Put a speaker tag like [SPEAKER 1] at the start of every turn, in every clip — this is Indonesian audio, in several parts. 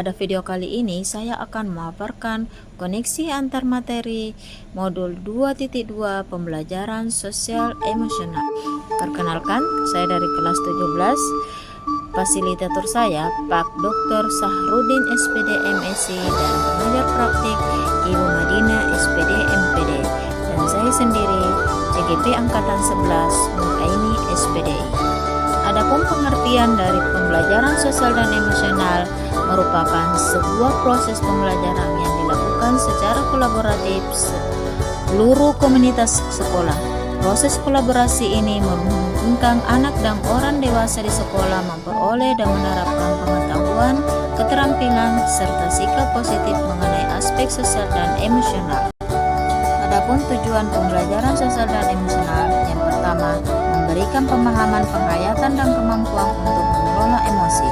[SPEAKER 1] Pada video kali ini saya akan memaparkan koneksi antar materi modul 2.2 pembelajaran sosial emosional. Perkenalkan, saya dari kelas 17. Fasilitator saya Pak Dr. Sahrudin SPD MSc dan pengajar praktik Ibu Madina SPD MPD, dan saya sendiri CGP Angkatan 11 Muaini SPD. Adapun pengertian dari pembelajaran sosial dan emosional merupakan sebuah proses pembelajaran yang dilakukan secara kolaboratif seluruh komunitas sekolah. Proses kolaborasi ini memungkinkan anak dan orang dewasa di sekolah memperoleh dan menerapkan pengetahuan, keterampilan, serta sikap positif mengenai aspek sosial dan emosional. Adapun tujuan pembelajaran sosial dan emosional, yang pertama, memberikan pemahaman, penghayatan, dan kemampuan untuk mengelola emosi.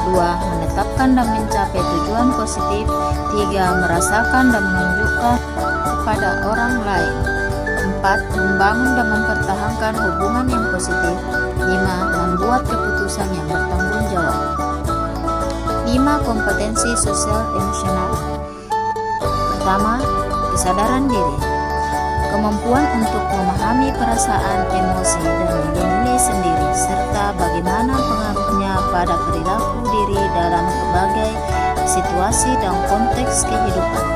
[SPEAKER 1] 2. Menetapkan dan mencapai tujuan positif. 3. Merasakan dan menunjukkan kepada orang lain. 4. Membangun dan mempertahankan hubungan yang positif. 5. Membuat keputusan yang bertanggung jawab. 5. Kompetensi sosial emosional. Pertama, kesadaran diri. Kemampuan untuk memahami perasaan, emosi, dan menilai sendiri, serta bagaimana pengaruhnya pada perilaku diri dalam berbagai situasi dan konteks kehidupan.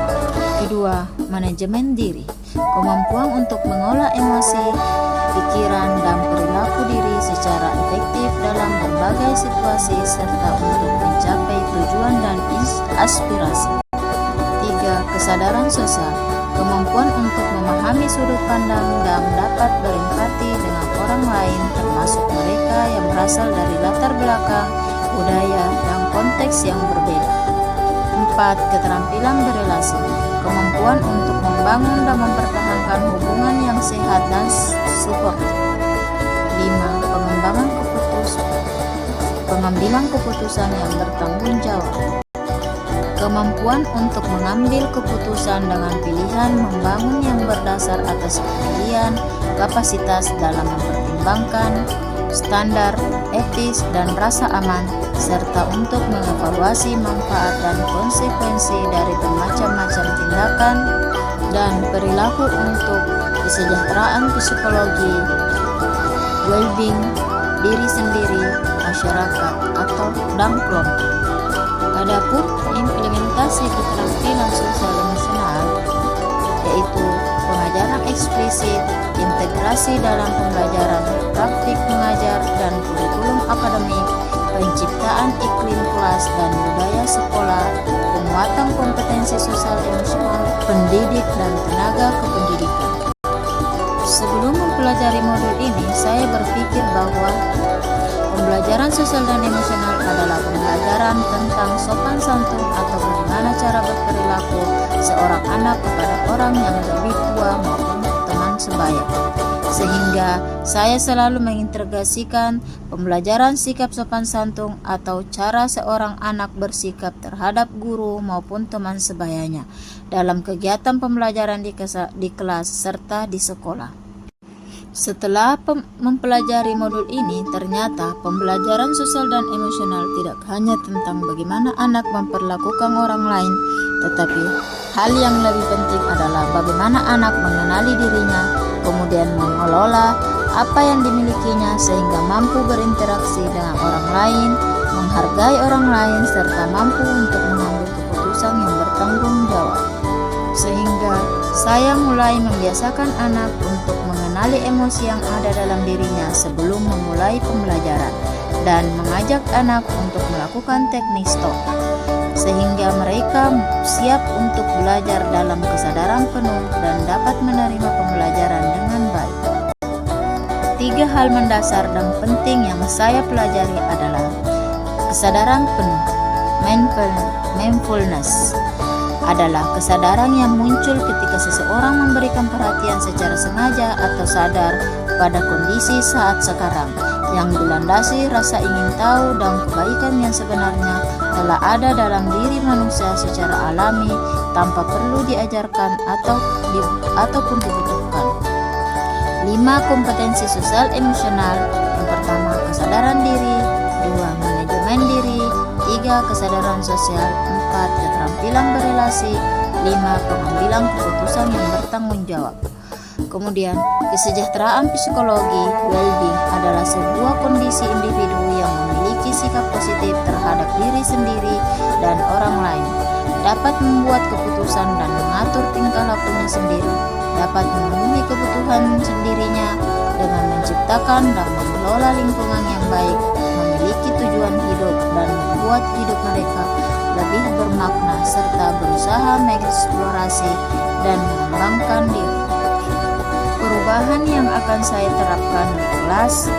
[SPEAKER 1] Kedua, manajemen diri. Kemampuan untuk mengolah emosi, pikiran, dan perilaku diri secara efektif dalam berbagai situasi, serta untuk mencapai tujuan dan aspirasi. 3. Kesadaran sosial. Kemampuan untuk memahami sudut pandang dan dapat berempati dengan orang lain, termasuk mereka yang berasal dari latar belakang, budaya, dan konteks yang berbeda. 4. Keterampilan berelasi. Kemampuan untuk membangun dan mempertahankan hubungan yang sehat dan suportif. 5. Pengambilan keputusan yang bertanggung jawab. Kemampuan untuk mengambil keputusan dengan pilihan membangun yang berdasar atas keahlian, kapasitas dalam mempertimbangkan standar etis dan rasa aman, serta untuk mengevaluasi manfaat dan konsekuensi dari bermacam-macam tindakan dan perilaku untuk kesejahteraan psikologi, well-being, diri sendiri, masyarakat, dan kelompok. Adapun implementasi keterampilan sosial emosional, yaitu pengajaran eksplisit, integrasi dalam pembelajaran, praktik mengajar, dan kurikulum akademik, penciptaan iklim kelas dan budaya sekolah, penguatan kompetensi sosial emosional, pendidik dan tenaga kependidikan. Sebelum mempelajari modul ini, saya berpikir bahwa pembelajaran sosial dan emosional adalah pembelajaran tentang sopan santun atau bagaimana cara berperilaku seorang anak kepada orang yang lebih tua maupun teman sebaya. Sehingga saya selalu mengintegrasikan pembelajaran sikap sopan santun atau cara seorang anak bersikap terhadap guru maupun teman sebayanya dalam kegiatan pembelajaran di kelas serta di sekolah. Setelah mempelajari modul ini, ternyata pembelajaran sosial dan emosional tidak hanya tentang bagaimana anak memperlakukan orang lain, tetapi hal yang lebih penting adalah bagaimana anak mengenali dirinya, kemudian mengelola apa yang dimilikinya sehingga mampu berinteraksi dengan orang lain, menghargai orang lain, serta mampu untuk mengambil keputusan yang bertanggung jawab. Sehingga saya mulai membiasakan anak untuk mengenali emosi yang ada dalam dirinya sebelum memulai pembelajaran, dan mengajak anak untuk melakukan teknik stop, sehingga mereka siap untuk belajar dalam kesadaran penuh dan dapat menerima pembelajaran dengan baik. 3 hal mendasar dan penting yang saya pelajari adalah kesadaran penuh, mindfulness, adalah kesadaran yang muncul ketika seseorang memberikan perhatian secara sengaja atau sadar pada kondisi saat sekarang, yang dilandasi rasa ingin tahu dan kebaikan yang sebenarnya telah ada dalam diri manusia secara alami tanpa perlu diajarkan ataupun dibutuhkan. 5 kompetensi sosial emosional. Yang pertama, kesadaran diri. 2. Manajemen diri. 3. 3. Kesadaran sosial. 4. Keterampilan berelasi. 5. Pengambilan keputusan yang bertanggung jawab. Kemudian, kesejahteraan psikologi well-being adalah sebuah kondisi individu yang memiliki sikap positif terhadap diri sendiri dan orang lain, dapat membuat keputusan dan mengatur tingkah lakunya sendiri, dapat memenuhi kebutuhan sendirinya dengan menciptakan dan mengelola lingkungan yang baik, memiliki tujuan hidup dan membuat hidup mereka lebih bermakna serta berusaha mengeksplorasi dan mengembangkan diri. Perubahan yang akan saya terapkan di kelas,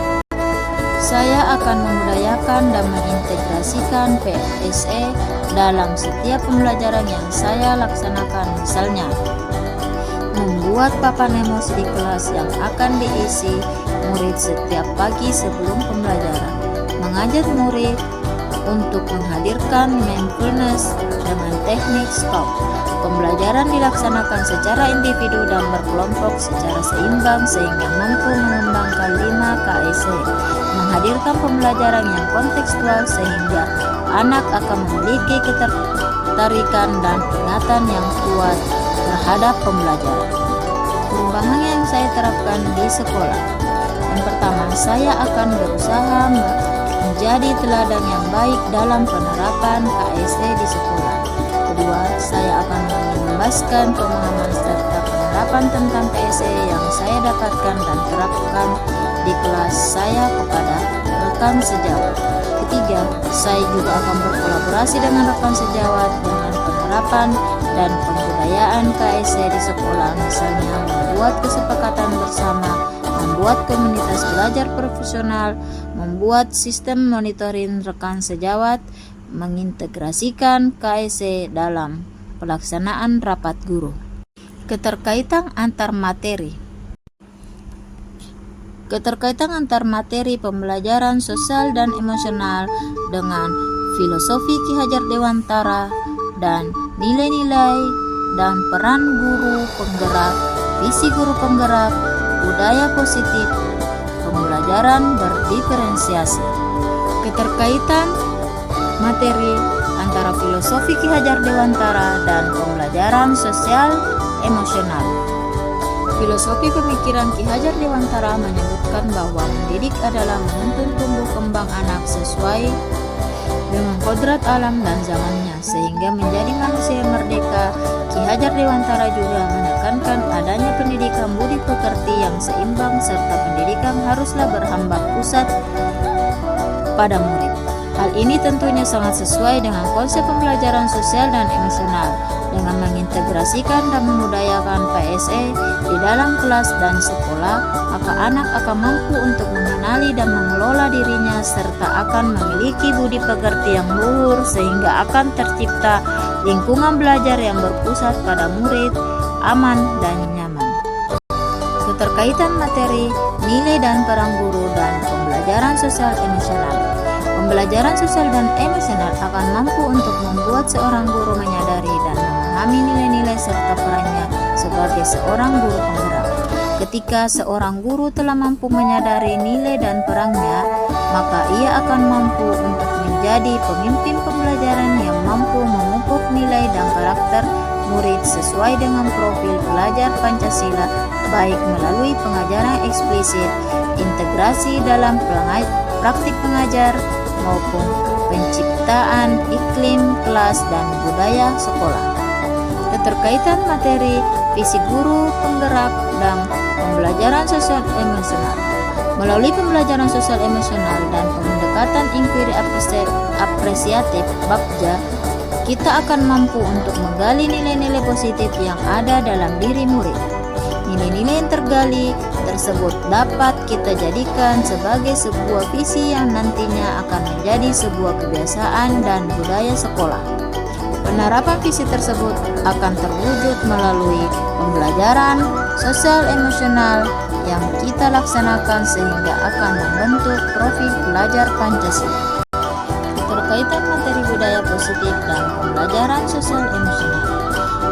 [SPEAKER 1] saya akan memudayakan dan mengintegrasikan PSE dalam setiap pembelajaran yang saya laksanakan, misalnya membuat papan emosi di kelas yang akan diisi murid setiap pagi sebelum pembelajaran, mengajak murid untuk menghadirkan mindfulness dengan teknik STOP. Pembelajaran dilaksanakan secara individu dan berkelompok secara seimbang sehingga mampu mengembangkan 5 KSE. Menghadirkan pembelajaran yang kontekstual sehingga anak akan memiliki ketertarikan dan ingatan yang kuat terhadap pembelajaran. Perubahan yang saya terapkan di sekolah. Yang pertama, saya akan berusaha menjadi teladan yang baik dalam penerapan KSE di sekolah. Kedua, saya akan menambahkan pemahaman serta penerapan tentang KSE yang saya dapatkan dan terapkan di kelas saya kepada rekan sejawat. Ketiga, saya juga akan berkolaborasi dengan rekan sejawat dengan penerapan dan pembudayaan KSE di sekolah, misalnya membuat kesepakatan bersama, membuat komunitas belajar profesional, membuat sistem monitoring rekan sejawat, mengintegrasikan KSE dalam pelaksanaan rapat guru. Keterkaitan antar materi. Keterkaitan antar materi pembelajaran sosial dan emosional dengan filosofi Ki Hajar Dewantara dan nilai-nilai dan peran guru penggerak, visi guru penggerak, budaya positif, pembelajaran berdiferensiasi. Keterkaitan materi antara filosofi Ki Hajar Dewantara dan pembelajaran sosial emosional. Filosofi pemikiran Ki Hajar Dewantara menyebutkan bahwa mendidik adalah menuntun tumbuh kembang anak sesuai dengan kodrat alam dan zamannya sehingga menjadi manusia merdeka. Ki Hajar Dewantara juga menekankan adanya pendidikan budi pekerti yang seimbang serta pendidikan haruslah berhamba pusat pada murid. Hal ini tentunya sangat sesuai dengan konsep pembelajaran sosial dan emosional. Dengan mengintegrasikan dan memudayakan PSE di dalam kelas dan sekolah, maka anak akan mampu untuk mengenali dan mengelola dirinya serta akan memiliki budi pekerti yang luhur sehingga akan tercipta lingkungan belajar yang berpusat pada murid, aman dan nyaman. Keterkaitan materi, nilai dan peran guru dan pembelajaran sosial emosional. Pembelajaran sosial dan emosional akan mampu untuk membuat seorang guru menyadari dan memahami nilai-nilai serta perannya sebagai seorang guru penggerak. Ketika seorang guru telah mampu menyadari nilai dan perannya, maka ia akan mampu untuk menjadi pemimpin pembelajaran yang mampu memupuk nilai dan karakter murid sesuai dengan profil pelajar Pancasila, baik melalui pengajaran eksplisit, integrasi dalam praktik pengajar, maupun penciptaan iklim kelas dan budaya sekolah. Keterkaitan materi, visi guru penggerak, dan pembelajaran sosial emosional. Melalui pembelajaran sosial emosional dan pendekatan inquiry apresiatif (BAPJA), kita akan mampu untuk menggali nilai-nilai positif yang ada dalam diri murid. Nilai-nilai yang tergali tersebut dapat kita jadikan sebagai sebuah visi yang nantinya akan menjadi sebuah kebiasaan dan budaya sekolah. Penerapan visi tersebut akan terwujud melalui pembelajaran sosial emosional yang kita laksanakan sehingga akan membentuk profil pelajar Pancasila. Keterkaitan materi budaya positif dan pembelajaran sosial emosional.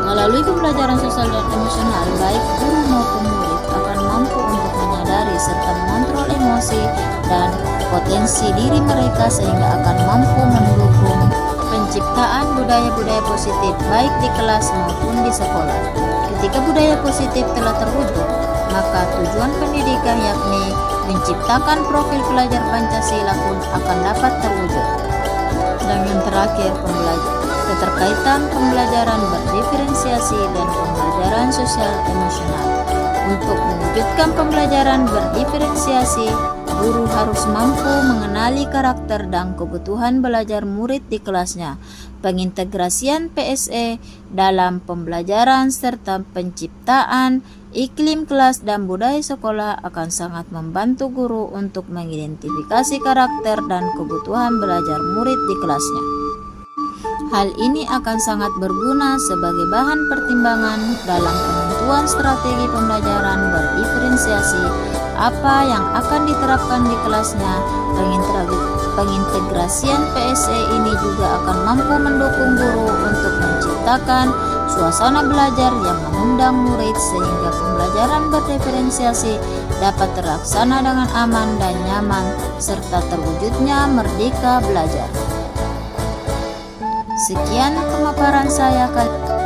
[SPEAKER 1] Melalui pembelajaran sosial dan emosional, baik guru maupun murid akan mampu untuk menyadari serta mengontrol emosi dan potensi diri mereka sehingga akan mampu mendukung Penciptaan budaya-budaya positif baik di kelas maupun di sekolah. Ketika budaya positif telah terwujud, maka tujuan pendidikan yakni menciptakan profil pelajar Pancasila pun akan dapat terwujud. Dan yang terakhir, keterkaitan pembelajaran berdiferensiasi dan pembelajaran sosial emosional. Untuk mewujudkan pembelajaran berdiferensiasi, guru harus mampu mengenali karakter dan kebutuhan belajar murid di kelasnya. Pengintegrasian PSE dalam pembelajaran serta penciptaan iklim kelas dan budaya sekolah akan sangat membantu guru untuk mengidentifikasi karakter dan kebutuhan belajar murid di kelasnya. Hal ini akan sangat berguna sebagai bahan pertimbangan dalam penentuan strategi pembelajaran berdiferensiasi, apa yang akan diterapkan di kelasnya. Pengintegrasian PSE ini juga akan mampu mendukung guru untuk menciptakan suasana belajar yang mengundang murid sehingga pembelajaran berdiferensiasi dapat terlaksana dengan aman dan nyaman serta terwujudnya merdeka belajar. Sekian pemaparan saya kali